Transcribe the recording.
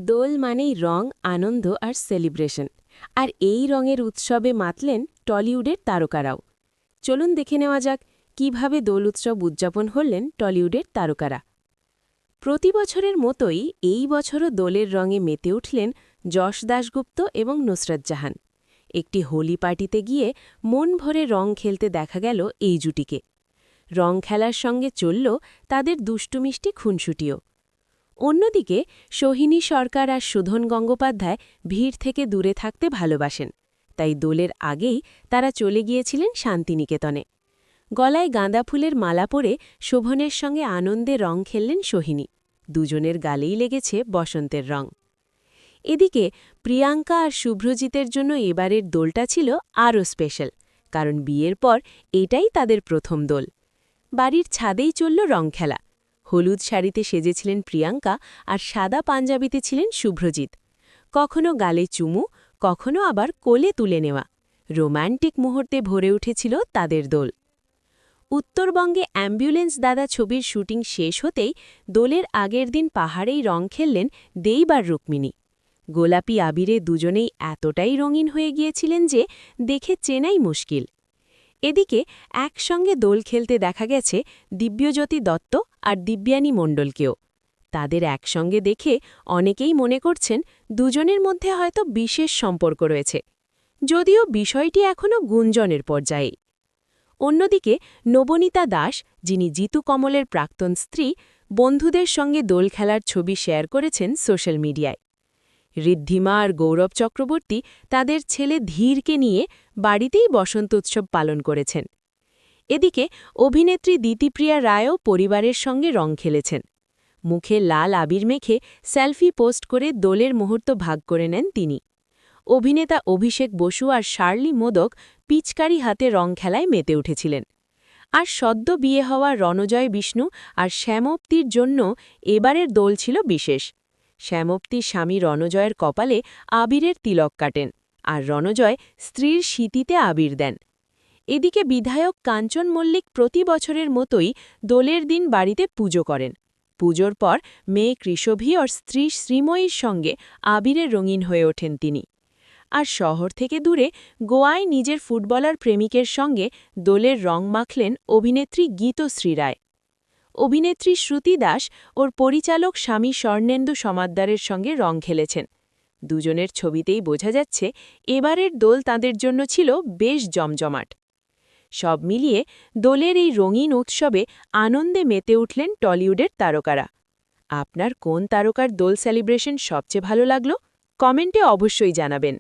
দোল মানেই রং, আনন্দ আর সেলিব্রেশন। আর এই রঙের উৎসবে মাতলেন টলিউডের তারকারাও। চলুন দেখে নেওয়া যাক কিভাবে দোল উৎসব উদযাপন হলেন টলিউডের তারকারা। প্রতি বছরের মতোই এই বছরও দোলের রঙে মেতে উঠলেন যশ দাশগুপ্ত এবং নুসরত জাহান। একটি হোলি পার্টিতে গিয়ে মন ভরে রং খেলতে দেখা গেল এই জুটিকে। রং খেলার সঙ্গে চলল তাদের দুষ্টুমিষ্টি খুনসুটিও। অন্যদিকে সোহিনী সরকার আর সুধন গঙ্গোপাধ্যায় ভিড় থেকে দূরে থাকতে ভালোবাসেন, তাই দোলের আগেই তারা চলে গিয়েছিলেন শান্তিনিকেতনে। গলায় গাঁদা ফুলের মালা পরে শোভনের সঙ্গে আনন্দে রং খেললেন সোহিনী। দুজনের গালেই লেগেছে বসন্তের রং। এদিকে প্রিয়াঙ্কা আর শুভ্রজিতের জন্য এবারের দোলটা ছিল আরও স্পেশাল, কারণ বিয়ের পর এটাই তাদের প্রথম দোল। বাড়ির ছাদেই চলল রং খেলা। হলুদ শাড়িতে সেজেছিলেন প্রিয়াঙ্কা আর সাদা পাঞ্জাবিতে ছিলেন শুভ্রজিৎ। কখনো গালে চুমু, কখনো আবার কোলে তুলে নেওয়া রোম্যান্টিক মুহূর্তে ভরে উঠেছিল তাদের দোল। উত্তরবঙ্গে অ্যাম্বুলেন্স দাদা ছবির শুটিং শেষ হতেই দোলের আগের দিন পাহাড়েই রং খেললেন দেব আর রুক্মিণী। গোলাপি আবিরে দুজনেই এতটাই রঙিন হয়ে গিয়েছিলেন যে দেখে চেনাই মুশকিল। এদিকে একসঙ্গে দোল খেলতে দেখা গেছে দিব্যজ্যোতি দত্ত আর দিব্যানী মণ্ডলকেও। তাদের একসঙ্গে দেখে অনেকেই মনে করছেন দুজনের মধ্যে হয়তো বিশেষ সম্পর্ক রয়েছে, যদিও বিষয়টি এখনও গুঞ্জনের পর্যায়ে। অন্যদিকে নবনীতা দাস, যিনি জিতু কমলের প্রাক্তন স্ত্রী, বন্ধুদের সঙ্গে দোল খেলার ছবি শেয়ার করেছেন সোশ্যাল মিডিয়ায়। ঋদ্ধিমা আর গৌরব চক্রবর্তী তাদের ছেলে ধীরকে নিয়ে বাড়িতেই বসন্ত উৎসব পালন করেছেন। এদিকে অভিনেত্রী দিতিপ্রিয়া রায়ও পরিবারের সঙ্গে রং খেলেছেন। মুখে লাল আবির মেখে সেলফি পোস্ট করে দোলের মুহূর্ত ভাগ করে নেন তিনি। অভিনেতা অভিষেক বসু আর শার্লি মোদক পিচকারি হাতে রং খেলায় মেতে উঠেছিলেন। আর সদ্য বিয়ে হওয়া রণজয় বিষ্ণু আর শ্যামপ্তির জন্য এবারের দোল ছিল বিশেষ। শ্যামপ্তির স্বামী রণজয়ের কপালে আবিরের তিলক কাটেন, আর রণজয় স্ত্রীর সিঁথিতে আবির দেন। এদিকে বিধায়ক কাঞ্চন মল্লিক প্রতি বছরের মতোই দোলের দিন বাড়িতে পুজো করেন। পুজোর পর মেয়ে কৃষভী আর স্ত্রী শ্রীময়ীর সঙ্গে আবিরে রঙিন হয়ে ওঠেন তিনি। আর শহর থেকে দূরে গোয়ায় নিজের ফুটবলার প্রেমিকের সঙ্গে দোলের রং মাখলেন অভিনেত্রী গীতশ্রী রায়। অভিনেত্রী শ্রুতি দাস ওর পরিচালক স্বামী স্বর্ণেন্দু সমাদ্দারের সঙ্গে রং খেলেছেন। দুজনের ছবিতেই বোঝা যাচ্ছে এবারের দোল তাঁদের জন্য ছিল বেশ জমজমাট। সব মিলিয়ে দোলের এই রঙিন উৎসবে আনন্দে মেতে উঠলেন টলিউডের তারকারা। আপনার কোন তারকার দোল সেলিব্রেশন সবচেয়ে ভালো লাগলো? কমেন্টে অবশ্যই জানাবেন।